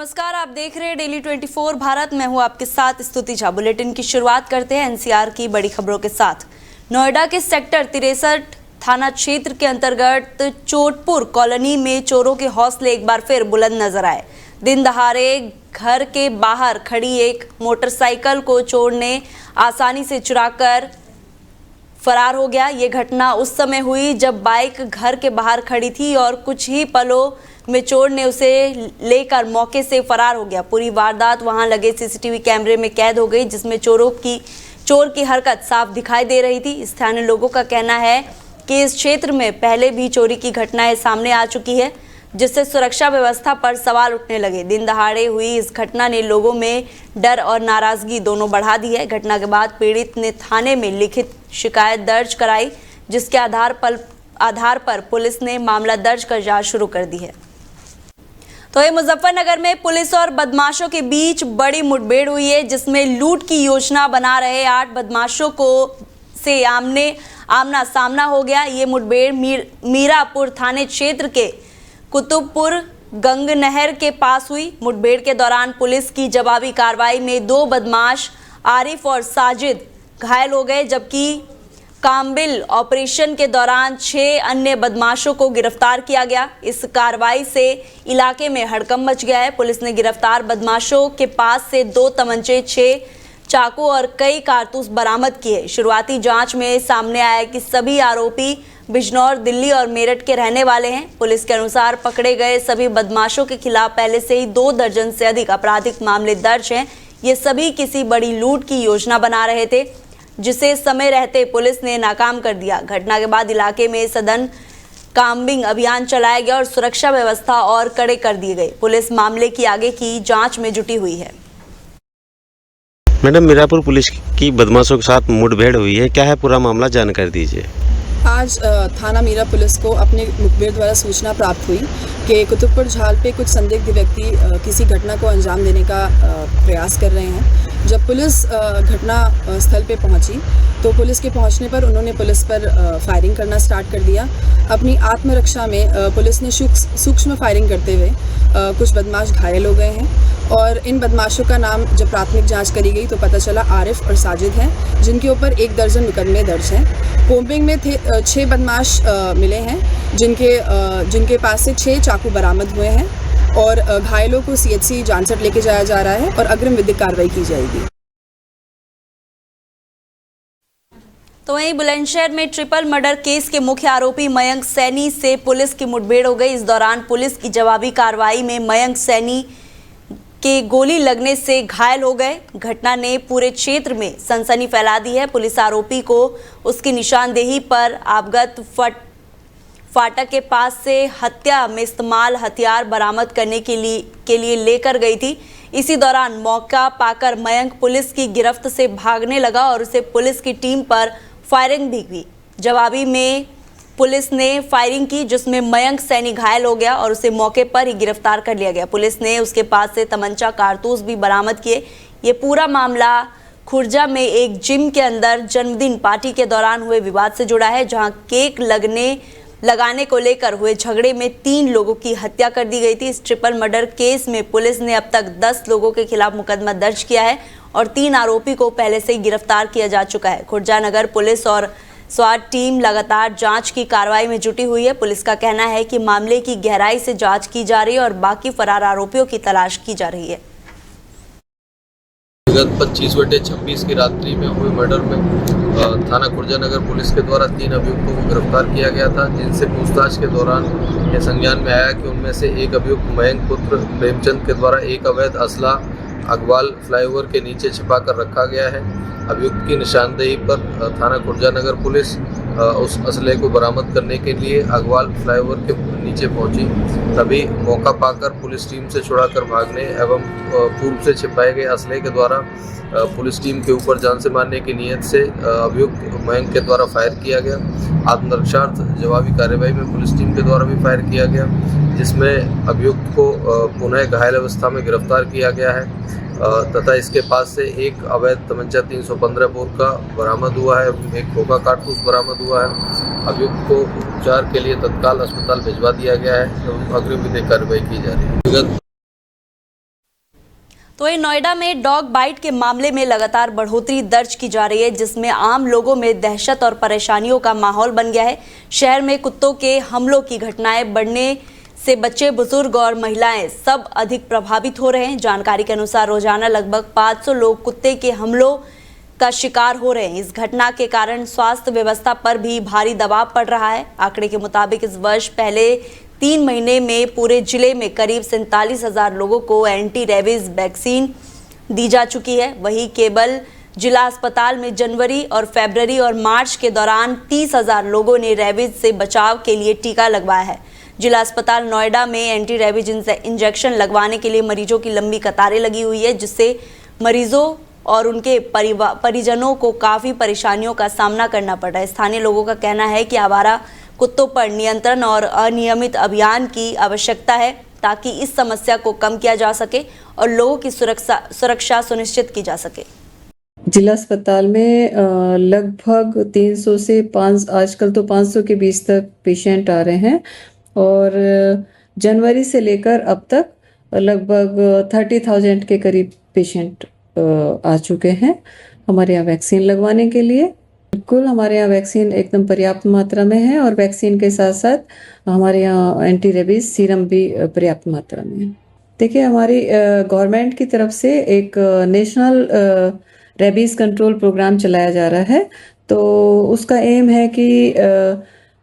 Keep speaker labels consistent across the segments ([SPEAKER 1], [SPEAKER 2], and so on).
[SPEAKER 1] नमस्कार, आप देख रहे हैं डेली 24 भारत। मैं हूं आपके साथ स्तुति झा। बुलेटिन की शुरुआत करते हैं एनसीआर की बड़ी खबरों के साथ। नोएडा के सेक्टर 63 थाना क्षेत्र के अंतर्गत चोटपुर कॉलोनी में चोरों के हौसले एक बार फिर बुलंद नजर आए। दिन दहाड़े घर के बाहर खड़ी एक मोटरसाइकिल को चोर ने आसानी से चुराकर फरार हो गया। ये घटना उस समय हुई जब बाइक घर के बाहर खड़ी थी और कुछ ही पलों में चोर ने उसे लेकर मौके से फरार हो गया। पूरी वारदात वहां लगे सीसीटीवी कैमरे में कैद हो गई, जिसमें चोर की हरकत साफ दिखाई दे रही थी। स्थानीय लोगों का कहना है कि इस क्षेत्र में पहले भी चोरी की घटनाएं सामने आ चुकी है, जिससे सुरक्षा व्यवस्था पर सवाल उठने लगे। दिन दहाड़े हुई इस घटना ने लोगों में डर और नाराजगी दोनों बढ़ा दी है। घटना के बाद पीड़ित ने थाने में लिखित शिकायत दर्ज कराई, जिसके आधार पर पुलिस ने मामला दर्ज कर जांच शुरू कर दी है। तो ये मुजफ्फरनगर में पुलिस और बदमाशों के बीच बड़ी मुठभेड़ हुई है, जिसमें लूट की योजना बना रहे 8 बदमाशों से आमना सामना हो गया। ये मुठभेड़ मीरापुर थाने क्षेत्र के कुतुबपुर गंग नहर के पास हुई। मुठभेड़ के दौरान पुलिस की जवाबी कार्रवाई में 2 बदमाश आरिफ और साजिद घायल हो गए, जबकि कामबिल ऑपरेशन के दौरान 6 अन्य बदमाशों को गिरफ्तार किया गया। इस कार्रवाई से इलाके में हड़कंप मच गया है। पुलिस ने गिरफ्तार बदमाशों के पास से 2 तमंचे, 6 चाकू और कई कारतूस बरामद किए। शुरुआती जांच में सामने आया कि सभी आरोपी बिजनौर, दिल्ली और मेरठ के रहने वाले हैं। पुलिस के अनुसार पकड़े गए सभी बदमाशों के खिलाफ पहले से ही 2 दर्जन से अधिक आपराधिक मामले दर्ज हैं। ये सभी किसी बड़ी लूट की योजना बना रहे थे, जिसे समय रहते पुलिस ने नाकाम कर दिया। घटना के बाद इलाके में सघन काम्बिंग अभियान चलाया गया और सुरक्षा व्यवस्था और कड़े कर दी गई। पुलिस मामले की आगे की जांच में जुटी हुई है।
[SPEAKER 2] मैडम, मीरापुर पुलिस की बदमाशों के साथ मुठभेड़ हुई है, क्या है पूरा मामला, जानकारी दीजिए।
[SPEAKER 3] आज थाना मीरा पुलिस को अपने मुखबिर द्वारा सूचना प्राप्त हुई कि कुतुबपुर झाल पे कुछ संदिग्ध व्यक्ति किसी घटना को अंजाम देने का प्रयास कर रहे हैं। जब पुलिस घटना स्थल पे पहुंची तो पुलिस के पहुंचने पर उन्होंने पुलिस पर फायरिंग करना स्टार्ट कर दिया। अपनी आत्मरक्षा में पुलिस ने सूक्ष्म फायरिंग करते हुए कुछ बदमाश घायल हो गए हैं और इन बदमाशों का नाम जब प्राथमिक जांच करी गई तो पता चला आरिफ और साजिद हैं, जिनके ऊपर 1 दर्जन मुकदमे दर्ज हैं। कोम्बिंग में 6 बदमाश मिले हैं, जिनके पास से 6 चाकू बरामद हुए हैं और घायलों को CHC जानसठ लेके जाया जा रहा है और अग्रिम विधिक कार्रवाई की जाएगी।
[SPEAKER 1] तो वहीं बुलंदशहर में ट्रिपल मर्डर केस के मुख्य आरोपी मयंक सैनी से पुलिस की मुठभेड़ हो गई। इस दौरान पुलिस की जवाबी कार्रवाई में मयंक सैनी के गोली लगने से घायल हो गए। घटना ने पूरे क्षेत्र में सनसनी फैला दी है। पुलिस आरोपी को उसकी निशानदेही पर अवगत फाटक के पास से हत्या में इस्तेमाल हथियार बरामद करने के लिए लेकर गई थी। इसी दौरान मौका पाकर मयंक पुलिस की गिरफ्त से भागने लगा और उसे पुलिस की टीम पर फायरिंग भी हुई। जवाबी में पुलिस ने फायरिंग की, जिसमें मयंक सैनी घायल हो गया और उसे मौके पर ही गिरफ्तार कर लिया गया। पुलिस ने उसके पास से तमंचा, कारतूस भी बरामद किए। ये पूरा मामला खुर्जा में एक जिम के अंदर जन्मदिन पार्टी के दौरान हुए विवाद से जुड़ा है, जहां केक लगाने को लेकर हुए झगड़े में 3 लोगों की हत्या कर दी गई थी। इस ट्रिपल मर्डर केस में पुलिस ने अब तक 10 लोगों के खिलाफ मुकदमा दर्ज किया है और 3 आरोपी को पहले से ही गिरफ्तार किया जा चुका है। खुर्जा नगर पुलिस और स्वाट टीम लगातार जांच की कार्रवाई में जुटी हुई है। पुलिस का कहना है कि मामले की गहराई से जांच की जा रही है और बाकी फरार आरोपियों की तलाश की जा रही है।
[SPEAKER 4] विगत 25/26 की रात्रि में हुए मर्डर में थाना खुर्जा नगर पुलिस के द्वारा 3 अभियुक्तों को गिरफ्तार किया गया था, जिनसे पूछताछ के दौरान यह संज्ञान में आया कि उनमें से एक अभियुक्त मयंक पुत्र प्रेमचंद के द्वारा एक अवैध असला अगवाल फ्लाईओवर के नीचे छिपा कर रखा गया है। अभियुक्त की निशानदेही पर थाना खुर्जा नगर पुलिस उस असले को बरामद करने के लिए अगवाल फ्लाईओवर के नीचे पहुंची। तभी मौका पाकर पुलिस टीम से छुड़ाकर भागने एवं पूर्व से छिपाए गए असले के द्वारा पुलिस टीम के ऊपर जान से मारने की नीयत से अभियुक्त मयंक के द्वारा फायर किया गया। आत्मरक्षार्थ जवाबी कार्रवाई में पुलिस टीम के द्वारा भी फायर किया गया, जिसमें अभियुक्त को पुनः घायल अवस्था में गिरफ्तार किया गया है तथा इसके पास से एक अवैध तमंचा 315 बोर का बरामद हुआ है, एक खोखा कारतूस बरामद हुआ है। अभियुक्त को उपचार के लिए तत्काल अस्पताल भिजवा दिया गया है एवं अग्रिम विधिक कार्रवाई की जा रही है।
[SPEAKER 1] तो ये नोएडा में डॉग बाइट के मामले में लगातार बढ़ोतरी दर्ज की जा रही है, जिसमें आम लोगों में दहशत और परेशानियों का माहौल बन गया है। शहर में कुत्तों के हमलों की घटनाएं बढ़ने से बच्चे, बुजुर्ग और महिलाएं सब अधिक प्रभावित हो रहे हैं। जानकारी के अनुसार रोजाना लगभग 500 लोग कुत्ते के हमलों का शिकार हो रहे हैं। इस घटना के कारण स्वास्थ्य व्यवस्था पर भी भारी दबाव पड़ रहा है। आंकड़े के मुताबिक इस वर्ष पहले 3 महीने में पूरे जिले में करीब 47,000 लोगों को एंटी रेबीज वैक्सीन दी जा चुकी है। वहीं केवल जिला अस्पताल में जनवरी और फरवरी और मार्च के दौरान 30,000 लोगों ने रेबीज से बचाव के लिए टीका लगवाया है। जिला अस्पताल नोएडा में एंटी रेबीज इंजेक्शन लगवाने के लिए मरीजों की लंबी कतारें लगी हुई है, जिससे मरीजों और उनके परिजनों को काफ़ी परेशानियों का सामना करना पड़ रहा है। स्थानीय लोगों का कहना है कि आवारा कुत्तों पर नियंत्रण और अनियमित अभियान की आवश्यकता है, ताकि इस समस्या को कम किया जा सके और लोगों की सुरक्षा सुनिश्चित की जा सके।
[SPEAKER 5] जिला अस्पताल में लगभग 300 से 5 आजकल तो 500 के बीच तक पेशेंट आ रहे हैं और जनवरी से लेकर अब तक लगभग 30,000 के करीब पेशेंट आ चुके हैं हमारे यहाँ वैक्सीन लगवाने के लिए। बिल्कुल हमारे यहाँ वैक्सीन एकदम पर्याप्त मात्रा में है और वैक्सीन के साथ साथ हमारे यहाँ एंटी रेबीज सीरम भी पर्याप्त मात्रा में है। देखिए, हमारी गवर्नमेंट की तरफ से एक नेशनल रेबीज कंट्रोल प्रोग्राम चलाया जा रहा है, तो उसका एम है कि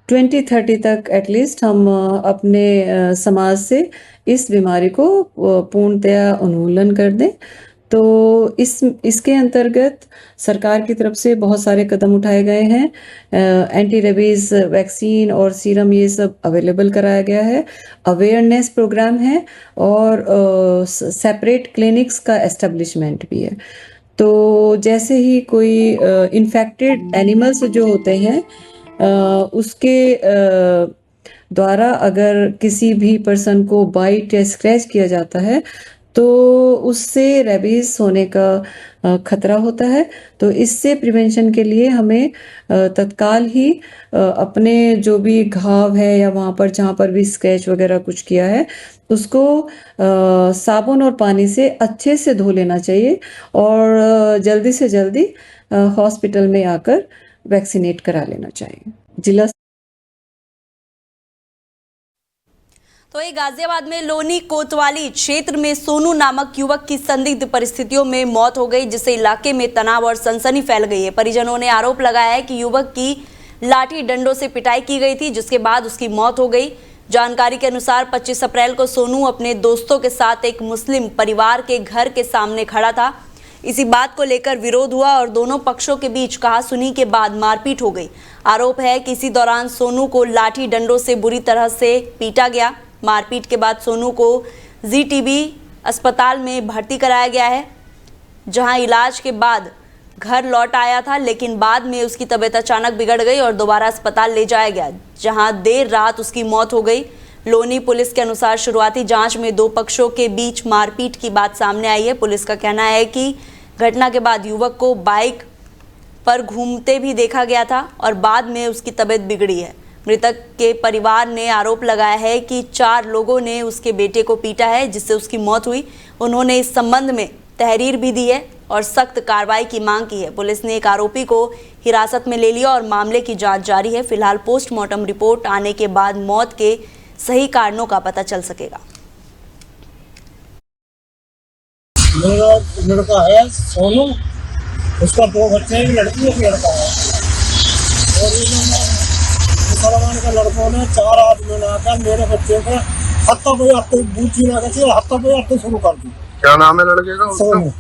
[SPEAKER 5] 2030 तक एटलीस्ट हम अपने समाज से इस बीमारी को पूर्णतया उन्मूलन कर दें। तो इसके अंतर्गत सरकार की तरफ से बहुत सारे कदम उठाए गए हैं। एंटी रेबीज वैक्सीन और सीरम ये सब अवेलेबल कराया गया है। अवेयरनेस प्रोग्राम है और सेपरेट क्लिनिक्स का एस्टेब्लिशमेंट भी है। तो जैसे ही कोई इन्फेक्टेड एनिमल्स जो होते हैं उसके द्वारा अगर किसी भी पर्सन को बाइट या स्क्रैच किया जाता है तो उससे रेबीज होने का खतरा होता है। तो इससे प्रिवेंशन के लिए हमें तत्काल ही अपने जो भी घाव है या वहाँ पर जहाँ पर भी स्क्रैच वगैरह कुछ किया है उसको साबुन और पानी से अच्छे से धो लेना चाहिए और जल्दी से जल्दी हॉस्पिटल में आकर वैक्सीनेट करा लेना चाहिए। जिला
[SPEAKER 1] तो ये गाजियाबाद में लोनी कोतवाली क्षेत्र में सोनू नामक युवक की संदिग्ध परिस्थितियों में मौत हो गई, जिससे इलाके में तनाव और सनसनी फैल गई है। परिजनों ने आरोप लगाया है कि युवक की लाठी डंडों से पिटाई की गई थी, जिसके बाद उसकी मौत हो गई। जानकारी के अनुसार 25 अप्रैल को सोनू अपने दोस्तों के साथ एक मुस्लिम परिवार के घर के सामने खड़ा था। इसी बात को लेकर विरोध हुआ और दोनों पक्षों के बीच कहासुनी के बाद मारपीट हो गई। आरोप है कि इसी दौरान सोनू को लाठी डंडों से बुरी तरह से पीटा गया। मारपीट के बाद सोनू को जीटीबी अस्पताल में भर्ती कराया गया है, जहां इलाज के बाद घर लौट आया था, लेकिन बाद में उसकी तबीयत अचानक बिगड़ गई और दोबारा अस्पताल ले जाया गया, जहां देर रात उसकी मौत हो गई। लोनी पुलिस के अनुसार शुरुआती जांच में 2 पक्षों के बीच मारपीट की बात सामने आई है। पुलिस का कहना है कि घटना के बाद युवक को बाइक पर घूमते भी देखा गया था और बाद में उसकी तबीयत बिगड़ी है। मृतक के परिवार ने आरोप लगाया है कि 4 लोगों ने उसके बेटे को पीटा है, जिससे उसकी मौत हुई। उन्होंने इस संबंध में तहरीर भी दी है और सख्त कार्रवाई की मांग की है। पुलिस ने एक आरोपी को हिरासत में ले लिया और मामले की जांच जारी है। फिलहाल पोस्टमार्टम रिपोर्ट आने के बाद मौत के सही कारणों का पता चल सकेगा।
[SPEAKER 6] मेरा लड़का है सोनू, उसका 2 बच्चे हैं, लड़की एक लड़का है। और इन्होंने मुसलमान के लड़कों ने 4 आदमी आकर मेरे बच्चे को हत्या पे हत्या बूझी ना कैसे हत्या पे हत्या शुरू कर दी।
[SPEAKER 7] क्या नाम है लड़के का?
[SPEAKER 6] सोनू।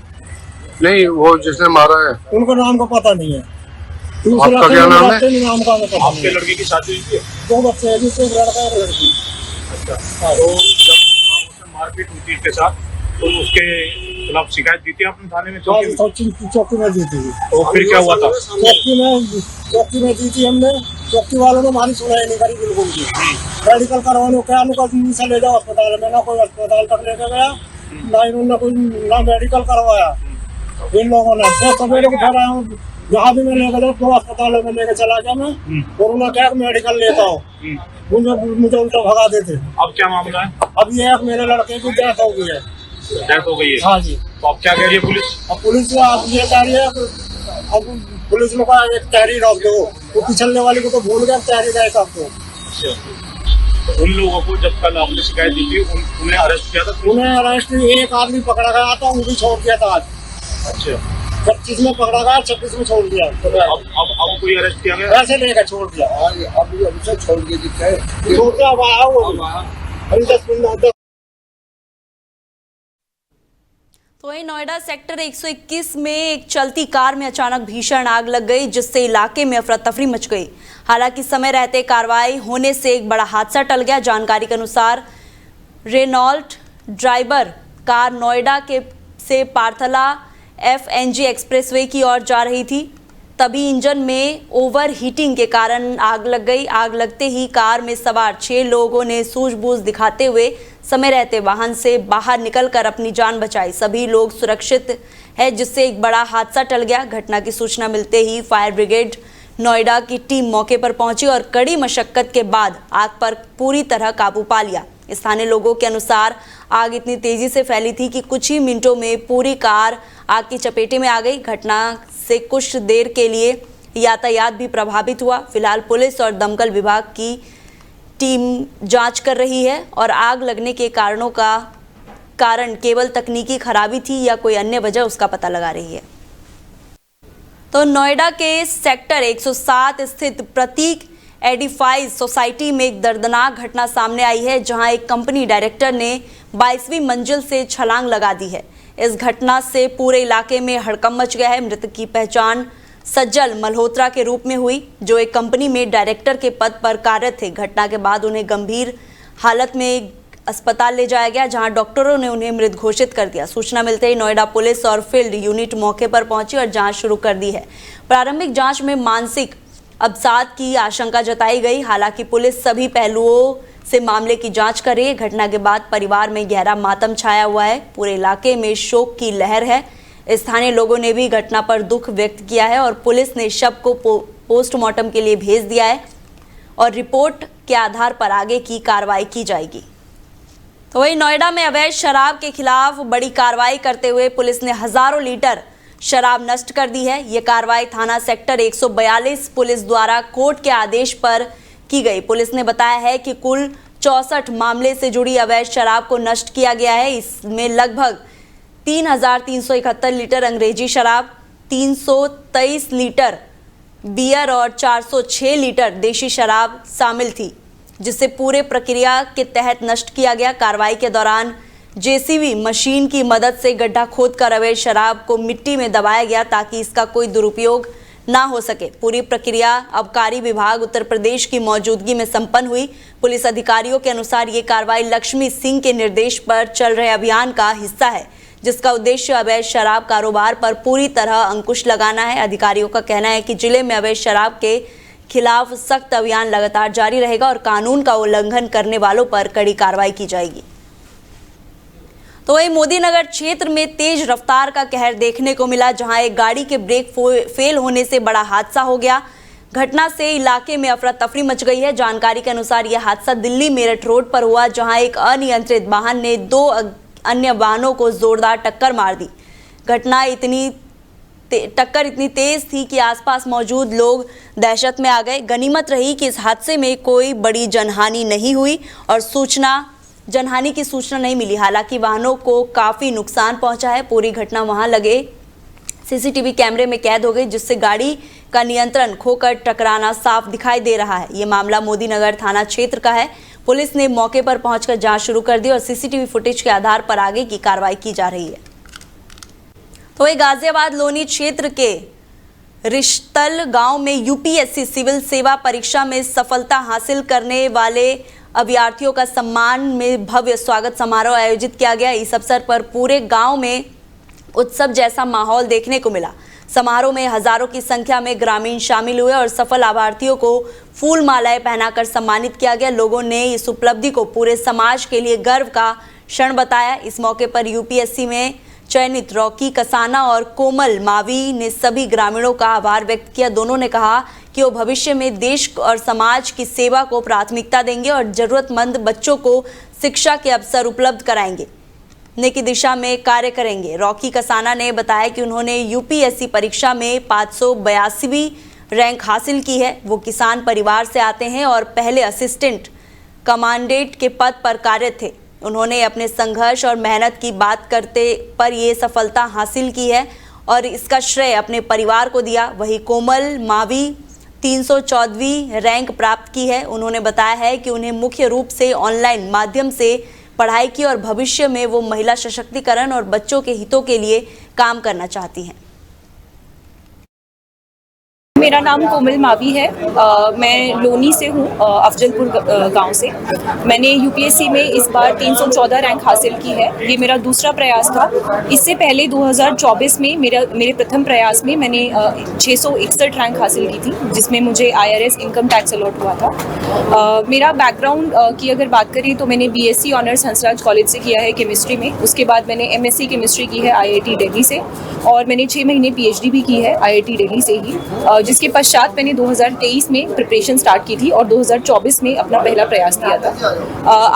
[SPEAKER 7] नहीं, वो जिसने मारा है
[SPEAKER 6] उनका नाम का पता नहीं है।
[SPEAKER 7] आपका क्या नाम है?
[SPEAKER 6] नाम का पता।
[SPEAKER 7] आपके लड़के की शादी हुई थी?
[SPEAKER 6] 2 बच्चे हैं, जिससे एक लड़का और लड़की।
[SPEAKER 7] अच्छा, तो जब उसने मारपीट हुई थी इसके साथ तो उसके खिलाफ शिकायत दी थी आपने थाने में?
[SPEAKER 6] चौकी में दी थी।
[SPEAKER 7] तो फिर क्या हुआ था?
[SPEAKER 6] चौकी में दी थी हमने। चौकी वालों ने हमारी सुनाई नहीं करी बिल्कुल भी। मेडिकल करवाने क्या से ले जाओ अस्पताल में, ना कोई अस्पताल तक लेके गया, ना इन्होंने कोई ना मेडिकल करवाया। इन लोगों ने सवेरे को ठहराया हूँ, जहाँ भी मैं लेकर जाऊँ 2 अस्पतालों में लेके चला गया मैं, और उन्होंने क्या मेडिकल लेता हूँ, मुझे उल्टा भगा देते।
[SPEAKER 7] अब क्या मामला है?
[SPEAKER 6] अब ये मेरे लड़के की डेथ हो गई है।
[SPEAKER 7] डेथ हो गई है।
[SPEAKER 6] हाँ जी।
[SPEAKER 7] तो अब क्या कह रही है पुलिस?
[SPEAKER 6] अब पुलिस अब ये कह रही है अब पुलिस लोग का एक तहरीर रख दो, तो पिछलने वाले को तो भूल गए, तहरीर है सबको।
[SPEAKER 7] तो उन लोगों को जब कल आपने शिकायत दी थी उन्हें अरेस्ट किया था?
[SPEAKER 6] उन्हें अरेस्ट एक आदमी पकड़ा गया था, वो भी छोड़ दिया था आज।
[SPEAKER 7] अच्छा,
[SPEAKER 6] 25 में पकड़ा गया, 26 में छोड़ दिया।
[SPEAKER 7] तो अब कोई अरेस्ट किया गया?
[SPEAKER 6] ऐसे लेकर छोड़ दिया,
[SPEAKER 8] अभी छोड़ के दिखा है,
[SPEAKER 6] छोड़ दिया। अब आया वो अभी 10 मिनट।
[SPEAKER 1] तो वहीं नोएडा सेक्टर 121 में एक चलती कार में अचानक भीषण आग लग गई, जिससे इलाके में अफरा तफरी मच गई। हालांकि समय रहते कार्रवाई होने से एक बड़ा हादसा टल गया। जानकारी के अनुसार रेनॉल्ट ड्राइवर कार नोएडा से पार्थला FNG एक्सप्रेसवे की ओर जा रही थी, तभी इंजन में ओवर हीटिंग के कारण आग लग गई। आग लगते ही कार में सवार 6 लोगों ने सूझबूझ दिखाते हुए समय रहते वाहन से बाहर निकलकर अपनी जान बचाई। सभी लोग सुरक्षित है, जिससे एक बड़ा हादसा टल गया। घटना की सूचना मिलते ही फायर ब्रिगेड नोएडा की टीम मौके पर पहुंची और कड़ी मशक्कत के बाद आग पर पूरी तरह काबू पा लिया। स्थानीय लोगों के अनुसार आग इतनी तेजी से फैली थी कि कुछ ही मिनटों में पूरी कार आग की चपेटे में आ गई। घटना से कुछ देर के लिए यातायात भी प्रभावित हुआ। फिलहाल पुलिस और दमकल विभाग की टीम जांच कर रही है और आग लगने के कारण केवल तकनीकी खराबी थी या कोई अन्य वजह, उसका पता लगा रही है। तो नोएडा के सेक्टर 107 स्थित प्रतीक एडिफाइज सोसाइटी में एक दर्दनाक घटना सामने आई है, जहां एक कंपनी डायरेक्टर ने 22वीं मंजिल से छलांग लगा दी है। इस घटना से पूरे इलाके में हड़कंप मच गया है। मृतक की पहचान सज्जल मल्होत्रा के रूप में हुई, जो एक कंपनी में डायरेक्टर के पद पर कार्यरत थे। घटना के बाद उन्हें गंभीर हालत में अस्पताल ले जाया गया, जहां डॉक्टरों ने उन्हें मृत घोषित कर दिया। सूचना मिलते ही नोएडा पुलिस और फील्ड यूनिट मौके पर पहुंची और जांच शुरू कर दी है। प्रारंभिक जांच में मानसिक अवसाद की आशंका जताई गई। हालांकि पुलिस सभी पहलुओं से मामले की जांच कर रही है। घटना के बाद परिवार में गहरा मातम छाया हुआ है। पूरे इलाके में शोक की लहर है। स्थानीय लोगों ने भी घटना पर दुख व्यक्त किया है और पुलिस ने शव को पोस्टमार्टम के लिए भेज दिया है और रिपोर्ट के आधार पर आगे की कार्रवाई की जाएगी। तो वहीं नोएडा में अवैध शराब के खिलाफ बड़ी कार्रवाई करते हुए पुलिस ने हजारों लीटर शराब नष्ट कर दी है। ये कार्रवाई थाना सेक्टर 142 पुलिस द्वारा कोर्ट के आदेश पर की गई। पुलिस ने बताया है कि कुल 64 मामले से जुड़ी अवैध शराब को नष्ट किया गया है। इसमें लगभग 3,371 लीटर अंग्रेजी शराब, 323 लीटर बियर और 406 लीटर देशी शराब शामिल थी, जिसे पूरे प्रक्रिया के तहत नष्ट किया गया। कार्रवाई के दौरान जेसीबी मशीन की मदद से गड्ढा खोदकर अवैध शराब को मिट्टी में दबाया गया ताकि इसका कोई दुरुपयोग ना हो सके। पूरी प्रक्रिया आबकारी विभाग उत्तर प्रदेश की मौजूदगी में संपन्न हुई। पुलिस अधिकारियों के अनुसार ये कार्रवाई लक्ष्मी सिंह के निर्देश पर चल रहे अभियान का हिस्सा है, जिसका उद्देश्य अवैध शराब कारोबार पर पूरी तरह अंकुश लगाना है। अधिकारियों का कहना है कि जिले में अवैध शराब के खिलाफ सख्त अभियान लगातार जारी रहेगा और कानून का उल्लंघन करने वालों पर कड़ी कार्रवाई की जाएगी। तो वहीं मोदी नगर क्षेत्र में तेज रफ्तार का कहर देखने को मिला, जहां एक गाड़ी के ब्रेक फेल होने से बड़ा हादसा हो गया। घटना से इलाके में अफरा तफरी मच गई है। जानकारी के अनुसार यह हादसा दिल्ली मेरठ रोड पर हुआ, जहां एक अनियंत्रित वाहन ने 2 अन्य वाहनों को जोरदार टक्कर मार दी। टक्कर इतनी तेज थी कि आसपास मौजूद लोग दहशत में आ गए। गनीमत रही कि इस हादसे में कोई बड़ी जनहानि नहीं हुई और जनहानि की सूचना नहीं मिली। हालांकि वाहनों को काफी नुकसान पहुंचा है। पूरी घटना वहां लगे सीसीटीवी कैमरे में कैद हो गई, जिससे गाड़ी का नियंत्रण खोकर टकराना साफ दिखाई दे रहा है। ये मामला मोदी नगर थाना क्षेत्र का है। पुलिस ने मौके पर पहुंचकर जांच शुरू कर दी और सीसीटीवी फुटेज के आधार पर आगे की कार्रवाई की जा रही है। तो वहीं गाजियाबाद लोनी क्षेत्र के रिश्तल गांव में यूपीएससी सिविल सेवा परीक्षा में सफलता हासिल करने वाले अभ्यर्थियों का सम्मान में भव्य स्वागत समारोह आयोजित किया गया। इस अवसर पर पूरे गांव में उत्सव जैसा माहौल देखने को मिला। समारोह में हजारों की संख्या में ग्रामीण शामिल हुए और सफल लाभार्थियों को फूल मालाएं पहनाकर सम्मानित किया गया। लोगों ने इस उपलब्धि को पूरे समाज के लिए गर्व का क्षण बताया। इस मौके पर यूपीएससी में चयनित रॉकी कसाना और कोमल मावी ने सभी ग्रामीणों का आभार व्यक्त किया। दोनों ने कहा कि वो भविष्य में देश और समाज की सेवा को प्राथमिकता देंगे और जरूरतमंद बच्चों को शिक्षा के अवसर उपलब्ध कराएंगे। की दिशा में कार्य करेंगे। रॉकी कसाना ने बताया कि उन्होंने यूपीएससी परीक्षा में 582वीं रैंक हासिल की है। वो किसान परिवार से आते हैं और पहले असिस्टेंट कमांडेंट के पद पर कार्यरत थे। उन्होंने अपने संघर्ष और मेहनत की बात करते पर ये सफलता हासिल की है और इसका श्रेय अपने परिवार को दिया। वहीं कोमल मावी 314वीं रैंक प्राप्त की है। उन्होंने बताया है कि उन्हें मुख्य रूप से ऑनलाइन माध्यम से पढ़ाई की और भविष्य में वो महिला सशक्तिकरण और बच्चों के हितों के लिए काम करना चाहती हैं।
[SPEAKER 9] मेरा नाम कोमल मावी है। मैं लोनी से हूँ, अफजलपुर गांव से। मैंने यूपीएससी में इस बार 314 रैंक हासिल की है। ये मेरा दूसरा प्रयास था। इससे पहले 2024 में मेरे प्रथम प्रयास में मैंने 661 रैंक हासिल की थी, जिसमें मुझे IRS इनकम टैक्स अलॉट हुआ था। मेरा बैकग्राउंड की अगर बात करें तो मैंने BSc ऑनर्स हंसराज कॉलेज से किया है केमिस्ट्री में। उसके बाद मैंने MSc केमिस्ट्री की है IIT दिल्ली से और मैंने 6 महीने PhD भी की है IIT दिल्ली से ही, जिसके पश्चात मैंने 2023 में प्रिपरेशन स्टार्ट की थी और 2024 में अपना पहला प्रयास किया था।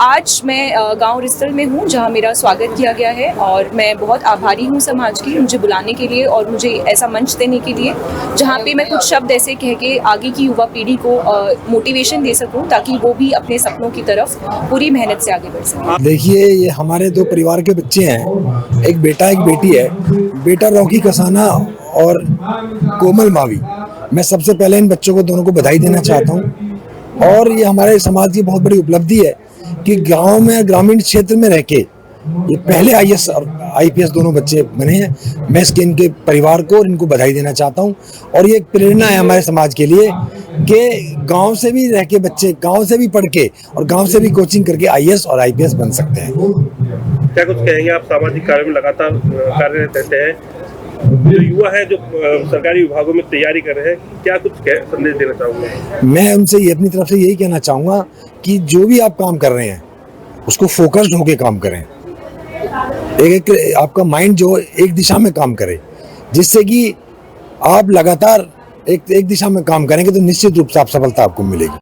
[SPEAKER 9] आज मैं गांव रिस्तल में हूं, जहां मेरा स्वागत किया गया है और मैं बहुत आभारी हूं समाज की मुझे बुलाने के लिए और मुझे ऐसा मंच देने के लिए, जहां पे मैं कुछ शब्द ऐसे कह के आगे की युवा पीढ़ी को मोटिवेशन दे सकूं ताकि वो भी अपने सपनों की तरफ पूरी मेहनत से आगे बढ़ सकें।
[SPEAKER 10] देखिए, ये हमारे 2 परिवार के बच्चे हैं, एक बेटा एक बेटी है। बेटा रॉकी कसाना और कोमल मावी। मैं सबसे पहले इन बच्चों को दोनों को बधाई देना चाहता हूं और ये हमारे समाज की बहुत बड़ी उपलब्धि है कि गांव में ग्रामीण क्षेत्र में रह के ये पहले IAS और IPS दोनों बच्चे बने हैं। मैं इनके परिवार को और इनको बधाई देना चाहता हूं और ये एक प्रेरणा है हमारे समाज के लिए कि गांव से भी रह के बच्चे गांव से भी पढ़ के और गांव से भी कोचिंग करके IAS और IPS बन सकते हैं।
[SPEAKER 7] क्या कुछ कहेंगे आप? सामाजिक कार्य में लगातार कार्यरत रहते हैं, जो युवा है जो सरकारी विभागों में तैयारी कर रहे हैं, क्या कुछ संदेश देना चाहूँगा?
[SPEAKER 10] मैं उनसे ये अपनी तरफ से यही कहना चाहूँगा कि जो भी आप काम कर रहे हैं उसको फोकस्ड होकर काम करें। एक आपका माइंड जो एक दिशा में काम करे, जिससे कि आप लगातार एक दिशा में काम करेंगे तो निश्चित रूप से आप सफलता आपको मिलेगी।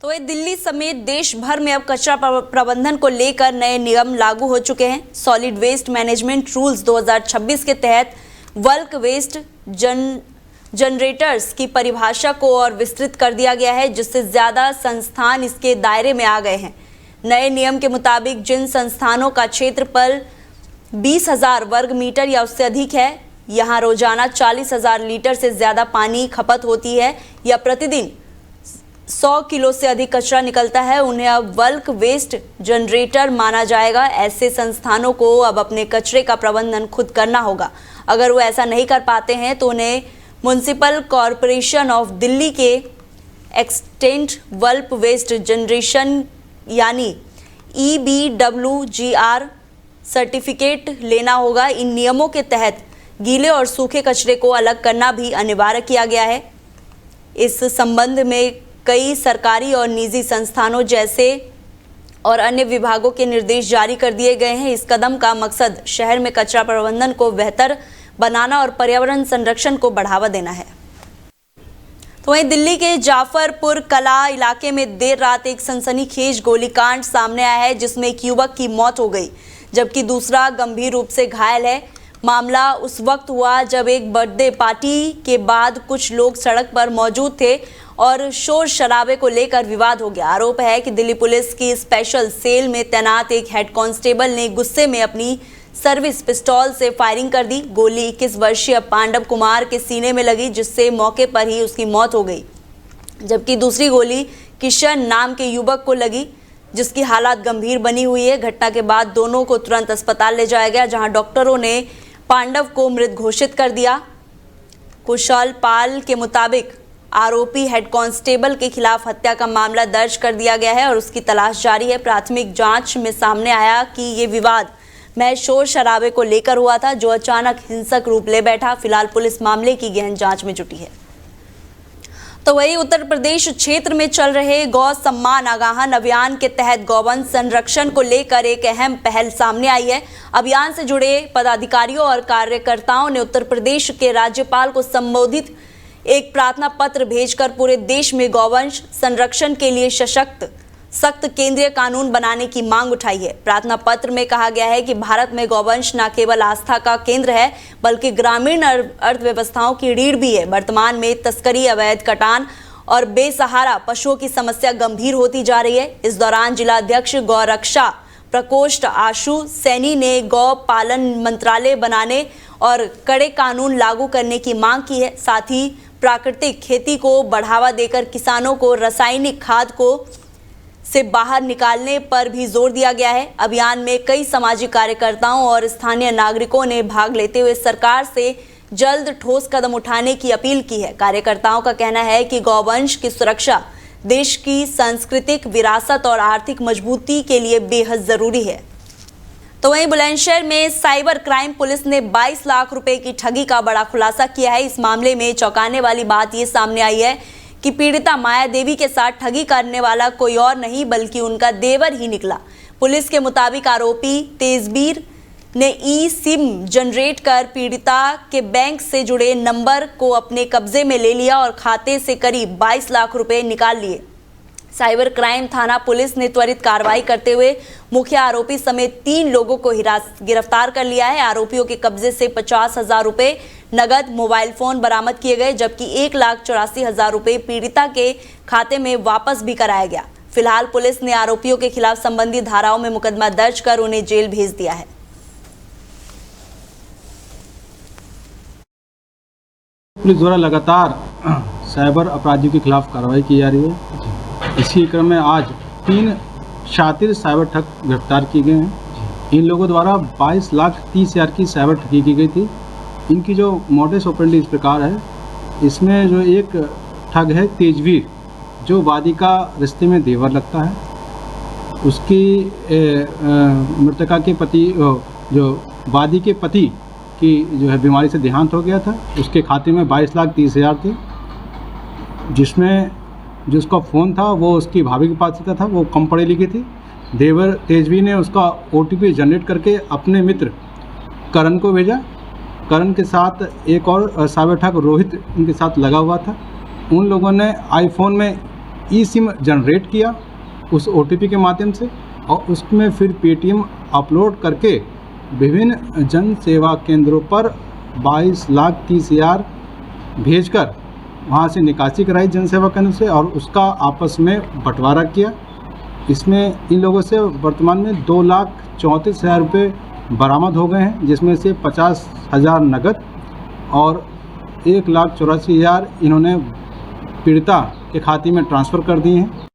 [SPEAKER 1] तो ये दिल्ली समेत देश भर में अब कचरा प्रबंधन को लेकर नए नियम लागू हो चुके हैं। सॉलिड वेस्ट मैनेजमेंट रूल्स 2026 के तहत बल्क वेस्ट जनरेटर्स की परिभाषा को और विस्तृत कर दिया गया है, जिससे ज्यादा संस्थान इसके दायरे में आ गए हैं। नए नियम के मुताबिक जिन संस्थानों का क्षेत्रफल 20,000 वर्ग मीटर या उससे अधिक है, यहाँ रोजाना 40,000 लीटर से ज्यादा पानी खपत होती है या प्रतिदिन 100 किलो से अधिक कचरा निकलता है, उन्हें अब बल्क वेस्ट जनरेटर माना जाएगा। ऐसे संस्थानों को अब अपने कचरे का प्रबंधन खुद करना होगा। अगर वो ऐसा नहीं कर पाते हैं तो उन्हें म्युनिसिपल कॉरपोरेशन ऑफ दिल्ली के एक्सटेंट बल्क वेस्ट जनरेशन यानी EBWGR सर्टिफिकेट लेना होगा। इन नियमों के तहत गीले और सूखे कचरे को अलग करना भी अनिवार्य किया गया है। इस संबंध में कई सरकारी और निजी संस्थानों जैसे और अन्य विभागों के निर्देश जारी कर दिए गए हैं। इस कदम का मकसद शहर में कचरा प्रबंधन को बेहतर बनाना और पर्यावरण संरक्षण को बढ़ावा देना है। तो वहीं दिल्ली के जाफरपुर कला इलाके में देर रात एक सनसनीखेज गोलीकांड सामने आया है, जिसमें एक युवक की मौत हो गई जबकि दूसरा गंभीर रूप से घायल है। मामला उस वक्त हुआ जब एक बर्थडे पार्टी के बाद कुछ लोग सड़क पर मौजूद थे और शोर शराबे को लेकर विवाद हो गया। आरोप है कि दिल्ली पुलिस की स्पेशल सेल में तैनात एक हेड कांस्टेबल ने गुस्से में अपनी सर्विस पिस्तौल से फायरिंग कर दी। गोली 21 वर्षीय पांडव कुमार के सीने में लगी, जिससे मौके पर ही उसकी मौत हो गई, जबकि दूसरी गोली किशन नाम के युवक को लगी, जिसकी हालत गंभीर बनी हुई है। घटना के बाद दोनों को तुरंत अस्पताल ले जाया गया, जहां डॉक्टरों ने पांडव को मृत घोषित कर दिया। कुशल पाल के मुताबिक आरोपी हेड कांस्टेबल के खिलाफ हत्या का मामला दर्ज कर दिया गया है और उसकी तलाश जारी है। प्राथमिक जांच में सामने आया कि ये विवाद महज शोर शराबे को लेकर हुआ था, जो अचानक हिंसक रूप ले बैठा। फिलहाल पुलिस मामले की गहन जांच में जुटी है। तो वही उत्तर प्रदेश क्षेत्र में चल रहे गौ सम्मान आगाहन अभियान के तहत गौवंश संरक्षण को लेकर एक अहम पहल सामने आई है। अभियान से जुड़े पदाधिकारियों और कार्यकर्ताओं ने उत्तर प्रदेश के राज्यपाल को संबोधित एक प्रार्थना पत्र भेजकर पूरे देश में गौवंश संरक्षण के लिए सशक्त सख्त केंद्रीय कानून बनाने की मांग उठाई है। प्रार्थना पत्र में कहा गया है कि भारत में गौवंश न केवल आस्था का केंद्र है बल्कि ग्रामीण अर्थव्यवस्थाओं की रीढ़ भी है। वर्तमान में तस्करी, अवैध कटान और बेसहारा पशुओं की समस्या गंभीर होती जा रही है। इस दौरान जिलाध्यक्ष गौरक्षा प्रकोष्ठ आशु सैनी ने गौ पालन मंत्रालय बनाने और कड़े कानून लागू करने की मांग की है। साथ ही प्राकृतिक खेती को बढ़ावा देकर किसानों को रासायनिक खाद को से बाहर निकालने पर भी जोर दिया गया है। अभियान में कई सामाजिक कार्यकर्ताओं और स्थानीय नागरिकों ने भाग लेते हुए सरकार से जल्द ठोस कदम उठाने की अपील की है। कार्यकर्ताओं का कहना है कि गौवंश की सुरक्षा देश की सांस्कृतिक विरासत और आर्थिक मजबूती के लिए बेहद जरूरी है। तो वहीं बुलंदशहर में साइबर क्राइम पुलिस ने 22 लाख रुपए की ठगी का बड़ा खुलासा किया है। इस मामले में चौंकाने वाली बात ये सामने आई है कि पीड़िता माया देवी के साथ ठगी करने वाला कोई और नहीं बल्कि उनका देवर ही निकला। पुलिस के मुताबिक आरोपी तेजबीर ने ई सिम जनरेट कर पीड़िता के बैंक से जुड़े नंबर को अपने कब्जे में ले लिया और खाते से करीब 22 लाख रुपए निकाल लिए। साइबर क्राइम थाना पुलिस ने त्वरित कार्रवाई करते हुए मुख्य आरोपी समेत 3 लोगों को गिरफ्तार कर लिया है। आरोपियों के कब्जे से 50,000 रुपए नगद, मोबाइल फोन बरामद किए गए, जबकि 1,84,000 रुपए पीड़िता के खाते में वापस भी कराया गया। फिलहाल पुलिस ने आरोपियों के खिलाफ संबंधित धाराओं में मुकदमा दर्ज कर उन्हें जेल भेज दिया है।
[SPEAKER 11] पुलिस द्वारा लगातार साइबर अपराधियों के खिलाफ कार्रवाई की जा रही है। इसी क्रम में आज 3 शातिर साइबर ठग गिरफ्तार किए गए हैं। इन लोगों द्वारा 22,30,000 की साइबर ठगी की गई थी। इनकी जो मोडस ऑपरेंडी इस प्रकार है, इसमें जो एक ठग है तेजवीर, जो वादी का रिश्ते में देवर लगता है। उसकी मृतका के पति, जो वादी के पति की जो है बीमारी से देहांत हो गया था, उसके खाते में 22,30,000 थे, जिसमें जो उसका फ़ोन था वो उसकी भाभी के पास था, वो कम पढ़ी लिखी थी। देवर तेजवी ने उसका OTP जनरेट करके अपने मित्र करण को भेजा। करण के साथ एक और साइबर ठग रोहित उनके साथ लगा हुआ था। उन लोगों ने आईफोन में ई सिम जनरेट किया उस OTP के माध्यम से, और उसमें फिर पेटीएम अपलोड करके विभिन्न जन सेवा केंद्रों पर 22,30,000 भेजकर वहाँ से निकासी कराई जन सेवा केंद्र से, और उसका आपस में बंटवारा किया। इसमें इन लोगों से वर्तमान में 2,34,000 रुपये बरामद हो गए हैं, जिसमें से 50,000 नगद और 1,84,000 इन्होंने पीड़िता के खाते में ट्रांसफ़र कर दिए हैं।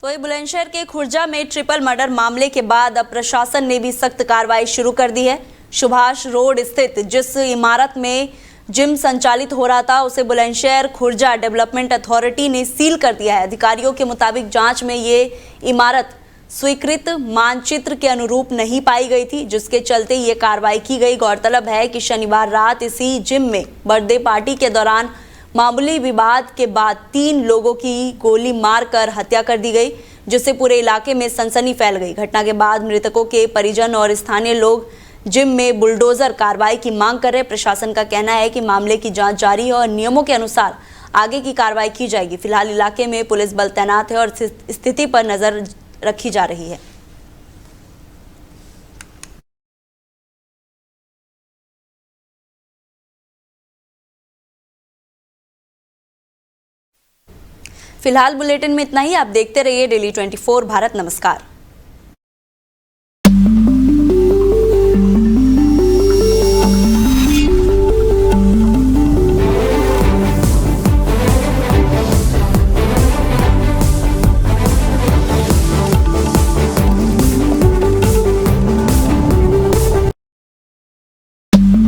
[SPEAKER 1] तो बुलंदशहर के खुर्जा में ट्रिपल मर्डर मामले के बाद अब प्रशासन ने भी सख्त कार्रवाई शुरू कर दी है। सुभाष रोड स्थित जिस इमारत में जिम संचालित हो रहा था, उसे बुलंदशहर खुर्जा डेवलपमेंट अथॉरिटी ने सील कर दिया है। अधिकारियों के मुताबिक जांच में ये इमारत स्वीकृत मानचित्र के अनुरूप नहीं पाई गई थी, जिसके चलते ये कार्रवाई की गई। गौरतलब है कि शनिवार रात इसी जिम में बर्थडे पार्टी के दौरान मामूली विवाद के बाद 3 लोगों की गोली मारकर हत्या कर दी गई, जिससे पूरे इलाके में सनसनी फैल गई। घटना के बाद मृतकों के परिजन और स्थानीय लोग जिम में बुलडोजर कार्रवाई की मांग कर रहे। प्रशासन का कहना है कि मामले की जांच जारी है और नियमों के अनुसार आगे की कार्रवाई की जाएगी। फिलहाल इलाके में पुलिस बल तैनात है और स्थिति पर नजर रखी जा रही है। फिलहाल बुलेटिन में इतना ही। आप देखते रहिए डेली 24 भारत। नमस्कार।